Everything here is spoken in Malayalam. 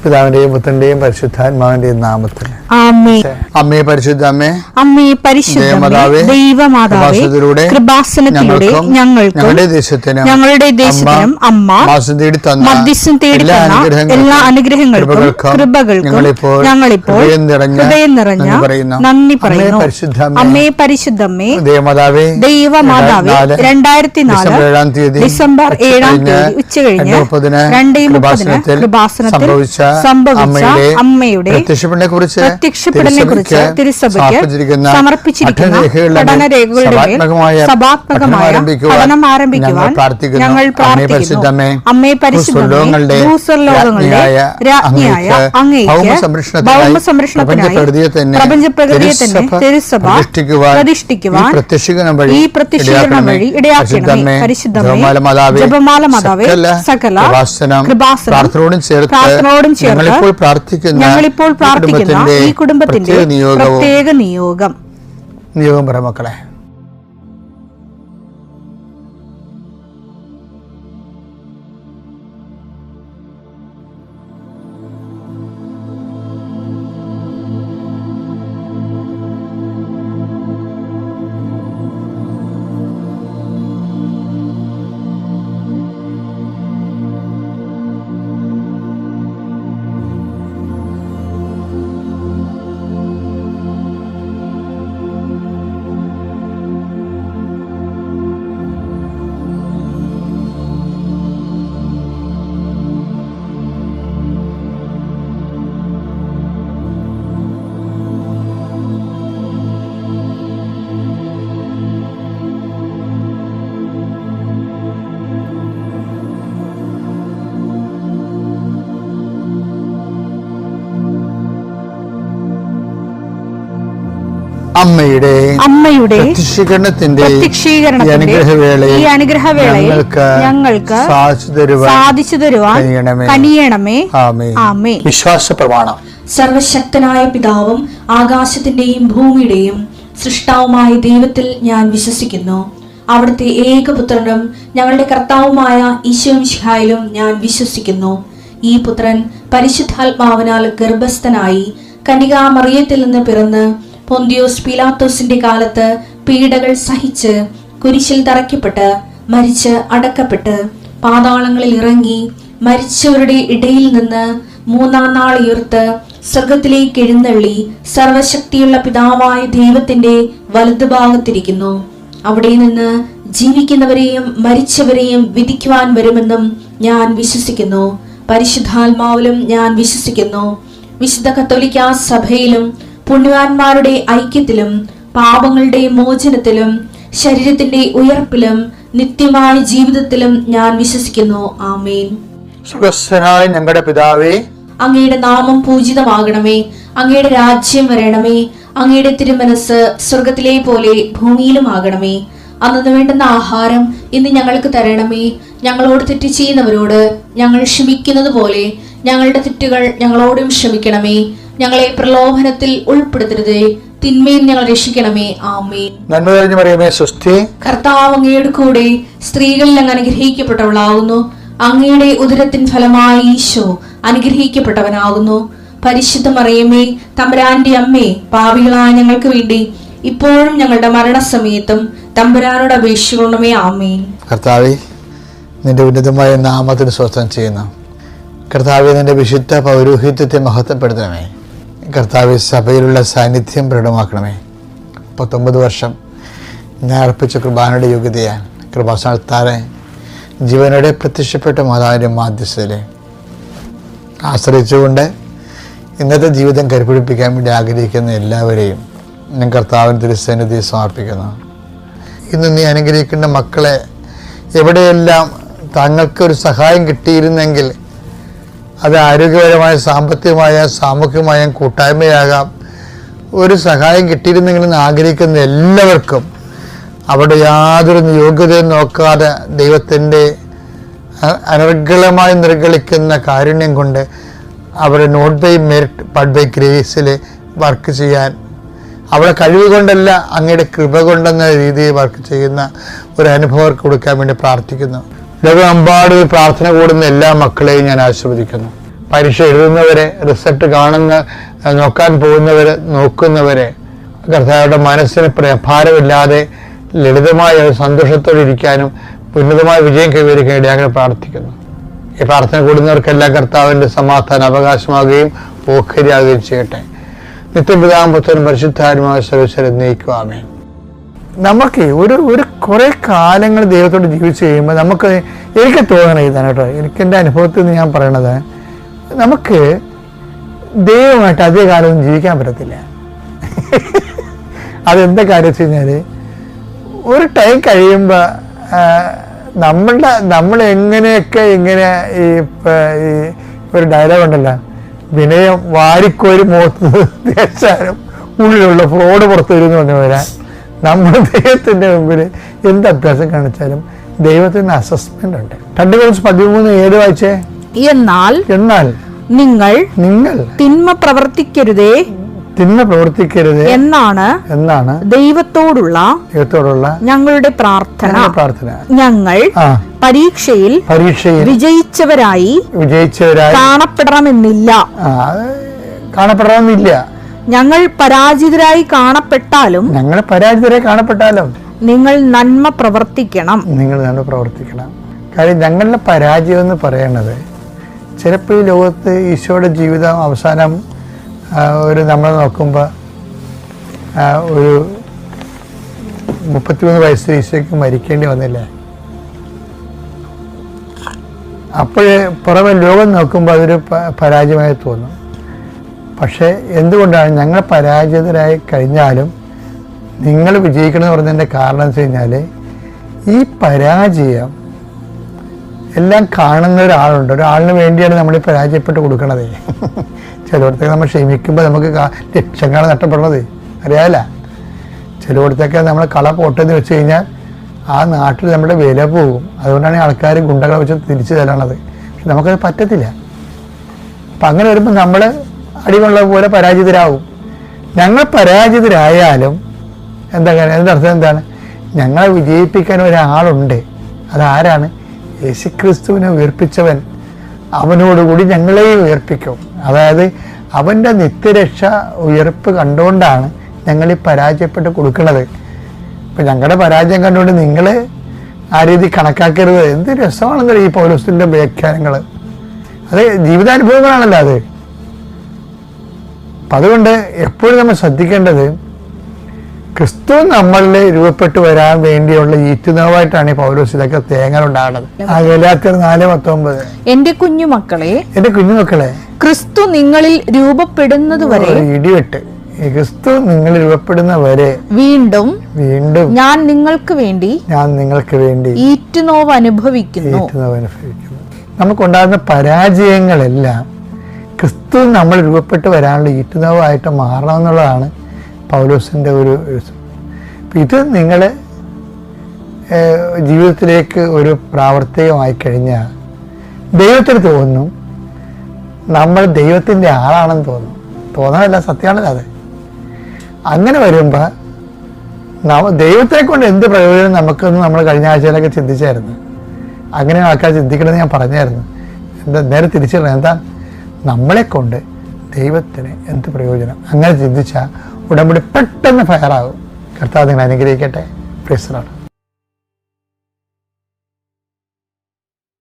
പിതാവിന്റെയും പുത്രന്റെയും പരിശുദ്ധാത്മാവിന്റെയും നാമത്തിൽ അമ്മേ പരിശുദ്ധ അമ്മേ, അമ്മേ പരിശുദ്ധ ദൈവമാതാവേ, കൃപാസനത്തിലൂടെ ഞങ്ങളുടെ ദേശത്തിനും അമ്മ മധ്യസ്ഥം തേടി എല്ലാ അനുഗ്രഹങ്ങൾക്കും കൃപകൾക്കും ഞങ്ങളിപ്പോൾ ഹൃദയം നിറഞ്ഞ നന്ദി പറയുന്നു. അമ്മേ പരിശുദ്ധമ്മേ ദൈവമാതാവേ, 2004 ഡിസംബർ 7 ഉച്ചകഴിഞ്ഞ് 2:30 കൃപാസനത്തിൽ സംഭവിച്ച അമ്മയുടെ പ്രത്യക്ഷപ്പെടലിനെ കുറിച്ച് തിരുസഭയ്ക്ക് സമർപ്പിച്ചിരിക്കുന്ന പഠനരേഖകളുടെ സഭാത്മകമായ പഠനം ആരംഭിക്കുവാൻ ഞങ്ങൾ പ്രാർത്ഥിക്കുന്നു. അമ്മേ പരിശുദ്ധമേ, ഭൂസ്വർലോകങ്ങളുടെ രാജ്ഞിയായ അങ്ങേയ്ക്ക് ഭൗമസംരക്ഷണത്തിനായി പ്രപഞ്ചപ്രകൃതിയെ തന്നെ തിരുസഭ പ്രതിഷ്ഠിക്കുവാൻ ഈ പ്രത്യക്ഷീകരണം വഴി ഇടയാക്കണമേ. പരിശുദ്ധമേ, ജപമാല മാതാവേ, സകല കൃപാസനം പ്രാർത്ഥനയോടും ചേർത്ത് ഞങ്ങളിപ്പോൾ പ്രാർത്ഥിക്കുന്ന ഈ കുടുംബത്തിന്റെ പ്രത്യേക നിയോഗം പറ മക്കളെ. അമ്മയുടെ പ്രത്യക്ഷീകരണത്തിന്റെ ഈ അനുഗ്രഹവേളയിൽ ഞങ്ങൾക്ക് സാധിച്ചു തരുവാൻ കനിയണമേ. ആമേൻ. വിശ്വാസ പ്രമാണം. സർവശക്തനായ പിതാവും ആകാശത്തിന്റെയും ഭൂമിയുടെയും സൃഷ്ടാവുമായ ദൈവത്തിൽ ഞാൻ വിശ്വസിക്കുന്നു. അവിടുത്തെ ഏകപുത്രനും ഞങ്ങളുടെ കർത്താവുമായ ഈശോ മിശിഹായിലും ഞാൻ വിശ്വസിക്കുന്നു. ഈ പുത്രൻ പരിശുദ്ധാത്മാവിനാൽ ഗർഭസ്ഥനായി കന്യകാമറിയത്തിൽ നിന്ന് പിറന്ന് പൊന്തിയോസ് പീലാത്തോസിന്റെ കാലത്ത് പീഡകൾ സഹിച്ച് കുരിശിൽ തറയ്ക്കപ്പെട്ട് മരിച്ച് അടക്കപ്പെട്ട് പാതാളങ്ങളിൽ ഇറങ്ങി മരിച്ചവരുടെ ഇടയിൽ നിന്ന് 3-ാം നാൾ ഉയർത്ത് സ്വർഗത്തിലേക്ക് എഴുന്നള്ളി സർവശക്തിയുള്ള പിതാവായ ദൈവത്തിന്റെ വലതുഭാഗത്തിരിക്കുന്നു. അവിടെ നിന്ന് ജീവിക്കുന്നവരെയും മരിച്ചവരെയും വിധിക്കുവാൻ വരുമെന്നും ഞാൻ വിശ്വസിക്കുന്നു. പരിശുദ്ധാത്മാവിലും ഞാൻ വിശ്വസിക്കുന്നു. വിശുദ്ധ കത്തോലിക്കാ സഭയിലും പുണ്യവാന്മാരുടെ ഐക്യത്തിലും പാപങ്ങളുടെ മോചനത്തിലും ശരീരത്തിന്റെ ഉയർപ്പിലും നിത്യമായ ജീവിതത്തിലും ഞാൻ വിശ്വസിക്കുന്നു. ആമേൻ. സ്വർഗ്ഗസ്ഥനായ ഞങ്ങളുടെ പിതാവേ, അങ്ങയുടെ നാമം പൂജിതമാകണമേ. അങ്ങയുടെ രാജ്യം വരണമേ. അങ്ങയുടെ തിരുമനസ് സ്വർഗത്തിലെ പോലെ ഭൂമിയിലും ആകണമേ. അന്നു വേണ്ടുന്ന ആഹാരം ഇന്ന് ഞങ്ങൾക്ക് തരണമേ. ഞങ്ങളോട് തെറ്റ് ചെയ്യുന്നവരോട് ഞങ്ങൾ ക്ഷമിക്കുന്നത് പോലെ ഞങ്ങളുടെ തെറ്റുകൾ ഞങ്ങളോടും ക്ഷമിക്കണമേ. ഞങ്ങളെ പ്രലോഭനത്തിൽ ഉൾപ്പെടുത്തരുതേ, തിന്മയിൽ ഞങ്ങൾ രക്ഷിക്കണമേ. ആമേൻ. നന്മ നിറഞ്ഞ മറിയമേ, സ്വസ്തി. കർത്താവ് അങ്ങയുടെ കൂടെ സ്ത്രീകളിൽ അങ്ങ് അനുഗ്രഹിക്കപ്പെട്ടവളാകുന്നു. അങ്ങയുടെ ഉദരത്തിൻ ഫലമായി ഈശോ അനുഗ്രഹിക്കപ്പെട്ടവനാകുന്നു. പരിശുദ്ധ മറിയമേ, തമ്പുരാന്റെ അമ്മേ, പാപികളായ ഞങ്ങൾക്ക് വേണ്ടി ഇപ്പോഴും ഞങ്ങളുടെ മരണസമയത്തും തമ്പുരാനോട് അപേക്ഷിക്കണമേ. ആമേൻ. കർത്താവേ, നിന്റെ ഉന്നതമായ നാമത്തിന് സ്വസ്ഥം ചെയ്യുന്നു. കർത്താവെ, നിന്റെ വിശുദ്ധ പൗരോഹിത്യത്തെ മഹത്വപ്പെടുത്തണമേ. കർത്താവെ, സഭയിലുള്ള സാന്നിധ്യം പ്രകടമാക്കണമേ. 19 വർഷം ഞാൻ അർപ്പിച്ച കൃപാനയുടെ യോഗ്യതയാൽ കൃപാസനത്താറെ ജീവനോടെ പ്രത്യക്ഷപ്പെട്ട മാതാവിൻ്റെ മാധ്യസ്ഥതയെ ആശ്രയിച്ചുകൊണ്ട് ഇന്നത്തെ ജീവിതം കരുപിടിപ്പിക്കാൻ വേണ്ടി ആഗ്രഹിക്കുന്ന എല്ലാവരെയും ഞാൻ കർത്താവിന് തിരുസന്നിധി സമർപ്പിക്കുന്നു. ഇന്ന് നീ അനുഗ്രഹിക്കേണ്ട മക്കളെ എവിടെയെല്ലാം തങ്ങൾക്കൊരു സഹായം കിട്ടിയിരുന്നെങ്കിൽ അത് ആരോഗ്യപരമായ, സാമ്പത്തികമായ, സാമൂഹികമായ കൂട്ടായ്മയാകാം, ഒരു സഹായം കിട്ടിയിരുന്നെങ്കിലും ആഗ്രഹിക്കുന്ന എല്ലാവർക്കും അവിടെ യാതൊരു യോഗ്യതയും നോക്കാതെ ദൈവത്തിൻ്റെ അനർഗളമായി നിർഗളിക്കുന്ന കാരുണ്യം കൊണ്ട് അവരെ not by merit but by ഗ്രേസിൽ വർക്ക് ചെയ്യാൻ, അവിടെ കഴിവ് കൊണ്ടല്ല അങ്ങയുടെ കൃപ കൊണ്ടെന്ന രീതിയിൽ വർക്ക് ചെയ്യുന്ന ഒരു അനുഭവം കൊടുക്കാൻ വേണ്ടി പ്രാർത്ഥിക്കുന്നു. ലോകമെമ്പാടും പ്രാർത്ഥന കൂടുന്ന എല്ലാ മക്കളെയും ഞാൻ ആശീർവദിക്കുന്നു. പരീക്ഷ എഴുതുന്നവരെ, റിസൾട്ട് നോക്കാൻ പോകുന്നവരെ, നോക്കുന്നവരെ കർത്താവരുടെ മനസ്സിന് ഭാരമില്ലാതെ ലളിതമായ സന്തോഷത്തോടെ ഇരിക്കാനും ഉന്നതമായ വിജയം കൈവരിക്കാൻ ഇടയാക്കാൻ പ്രാർത്ഥിക്കുന്നു. ഈ പ്രാർത്ഥന കൂടുന്നവർക്കെല്ലാം കർത്താവിൻ്റെ സമാധാനം അവകാശമാകുകയും ഓഹരിയാകുകയും ചെയ്യട്ടെ. നിത്യപിതാവും പുത്രനും പരിശുദ്ധാത്മാവുമായ സർവ്വശക്തനും എന്നേക്കും ആമേൻ. നമുക്ക് ഒരു കുറേ കാലങ്ങൾ ദൈവത്തോട് ജീവിച്ച് കഴിയുമ്പോൾ എനിക്ക് തോന്നണം ഇതാണ് കേട്ടോ, എനിക്കെൻ്റെ അനുഭവത്തിൽ നിന്ന് ഞാൻ പറയണത്, നമുക്ക് ദൈവമായിട്ട് അധിക കാലമൊന്നും ജീവിക്കാൻ പറ്റത്തില്ല. അതെന്താ കാര്യം വെച്ച് കഴിഞ്ഞാൽ, ഒരു ടൈം കഴിയുമ്പോൾ നമ്മൾ എങ്ങനെയൊക്കെ ഇങ്ങനെ ഈ ഒരു ഡയലോഗ് ഉണ്ടല്ലോ, വിനയം വാരിക്കോരി മുഖത്ത് തേച്ചാലും ഉള്ളിലുള്ള ഫ്രോഡ് പുറത്തു വരുമെന്ന് പറഞ്ഞു വരാൻ, നമ്മൾ ദൈവത്തിൻ്റെ മുമ്പിൽ എന്ത് അഭ്യാസം കാണിച്ചാലും ദൈവത്തിന് അസസ്മെന്റ് ഉണ്ട്. 2 Corinthians 13:7 വായിച്ചേ. എന്നാൽ നിങ്ങൾ തിന്മ പ്രവർത്തിക്കരുതേ എന്നാണ് ദൈവത്തോടുള്ള ഞങ്ങളുടെ പ്രാർത്ഥന. ഞങ്ങൾ പരീക്ഷയിൽ വിജയിച്ചവരായി കാണപ്പെടണമെന്നില്ല. ഞങ്ങൾ പരാജിതരായി കാണപ്പെട്ടാലും നിങ്ങൾ നന്മ പ്രവർത്തിക്കണം. കാര്യം ഞങ്ങളുടെ പരാജയം എന്ന് പറയുന്നത്, ചിലപ്പോൾ ഈ ലോകത്ത് ഈശോയുടെ ജീവിതം അവസാനം നമ്മൾ നോക്കുമ്പോൾ ഒരു 33 വയസ്സിൽ ഈശോയ്ക്ക് മരിക്കേണ്ടി വന്നില്ലേ. അപ്പോഴേ പുറമെ ലോകം നോക്കുമ്പോൾ അതൊരു പരാജയമായി തോന്നും. പക്ഷേ എന്തുകൊണ്ടാണ് ഞങ്ങൾ പരാജിതരായി കഴിഞ്ഞാലും നിങ്ങൾ വിജയിക്കണമെന്ന് പറഞ്ഞതിൻ്റെ കാരണം വെച്ച് കഴിഞ്ഞാൽ, ഈ പരാജയം എല്ലാം കാണുന്ന ഒരാളിന് വേണ്ടിയാണ് നമ്മൾ ഈ പരാജയപ്പെട്ട് കൊടുക്കണത്. ചിലയിടത്തൊക്കെ നമ്മൾ ക്ഷമിക്കുമ്പോൾ നമുക്ക് ലക്ഷങ്ങളാണ് നഷ്ടപ്പെടുന്നത്, അറിയാമല്ല. ചിലയിടത്തൊക്കെ നമ്മൾ കള പോട്ടെന്ന് വെച്ച് കഴിഞ്ഞാൽ ആ നാട്ടിൽ നമ്മുടെ വില പോകും. അതുകൊണ്ടാണ് ആൾക്കാർ ഗുണ്ടകളെ വെച്ച് തിരിച്ചു തരണത്. പക്ഷെ നമുക്കത് പറ്റത്തില്ല. അപ്പം അങ്ങനെ വരുമ്പോൾ നമ്മൾ അടികൊള്ള പോലെ പരാജിതരാകും. ഞങ്ങൾ പരാജിതരായാലും അതിൻ്റെ അർത്ഥം എന്താണ്? ഞങ്ങളെ വിജയിപ്പിക്കാൻ ഒരാളുണ്ട്. അതാരാണ്? യേശുക്രിസ്തുവിനെ ഉയർപ്പിച്ചവൻ. അവനോടുകൂടി ഞങ്ങളെയും ഉയർപ്പിക്കും. അതായത് അവൻ്റെ നിത്യരക്ഷ ഉയർപ്പ് കണ്ടുകൊണ്ടാണ് ഞങ്ങൾ ഈ പരാജയപ്പെട്ട് കൊടുക്കുന്നത്. ഇപ്പം ഞങ്ങളുടെ പരാജയം കണ്ടുകൊണ്ട് നിങ്ങൾ ആ രീതി കണക്കാക്കരുത്. എന്ത് രസമാണെന്നോ ഈ പൗലോസിൻ്റെ വ്യാഖ്യാനങ്ങൾ. അത് ജീവിതാനുഭവങ്ങളാണല്ലോ അത്. അപ്പം അതുകൊണ്ട് എപ്പോഴും നമ്മൾ ശ്രദ്ധിക്കേണ്ടത്, ക്രിസ്തു നമ്മളിൽ രൂപപ്പെട്ടു വരാൻ വേണ്ടിയുള്ള ഈറ്റുനോവായിട്ടാണ് ഈ പൗലോസ് ഇതൊക്കെ തേങ്ങലുണ്ടാകുന്നത്. ആ ഗലാത്യർ 4:19. എന്റെ കുഞ്ഞുമക്കളെ ക്രിസ്തു നിങ്ങളിൽ രൂപപ്പെടുന്നത് വരെ ഇടിവെട്ട് ക്രിസ്തു നിങ്ങൾ രൂപപ്പെടുന്ന വരെ വീണ്ടും ഞാൻ നിങ്ങൾക്ക് വേണ്ടി ഈറ്റുനോവ് അനുഭവിക്കുന്നു. നമുക്കുണ്ടാകുന്ന പരാജയങ്ങളെല്ലാം ക്രിസ്തു നമ്മൾ രൂപപ്പെട്ട് വരാനുള്ള ഈറ്റുനോവായിട്ട് മാറണമെന്നുള്ളതാണ് പൗലോസിൻ്റെ ഒരു. ഇത് നിങ്ങൾ ജീവിതത്തിലേക്ക് ഒരു പ്രാവർത്തികമായി കഴിഞ്ഞാൽ ദൈവത്തിന് തോന്നും നമ്മൾ ദൈവത്തിൻ്റെ ആളാണെന്ന് തോന്നാനല്ല, സത്യമാണല്ലോ അത്. അങ്ങനെ വരുമ്പോൾ ദൈവത്തെ കൊണ്ട് എന്ത് പ്രയോജനം നമുക്കെന്ന് നമ്മൾ കഴിഞ്ഞ ആഴ്ചയിലൊക്കെ ചിന്തിച്ചായിരുന്നു. അങ്ങനെ ആൾക്കാർ ചിന്തിക്കണമെന്ന് ഞാൻ പറഞ്ഞായിരുന്നു. നേരെ തിരിച്ചിടണം. എന്താ നമ്മളെ കൊണ്ട് ദൈവത്തിന് എന്ത് പ്രയോജനം? അങ്ങനെ ചിന്തിച്ചാൽ ഉടമ്പടി പെട്ടെന്ന് ഫയറാകും. കർത്താവ് നിങ്ങളെ അനുഗ്രഹിക്കട്ടെ. Praise the Lord.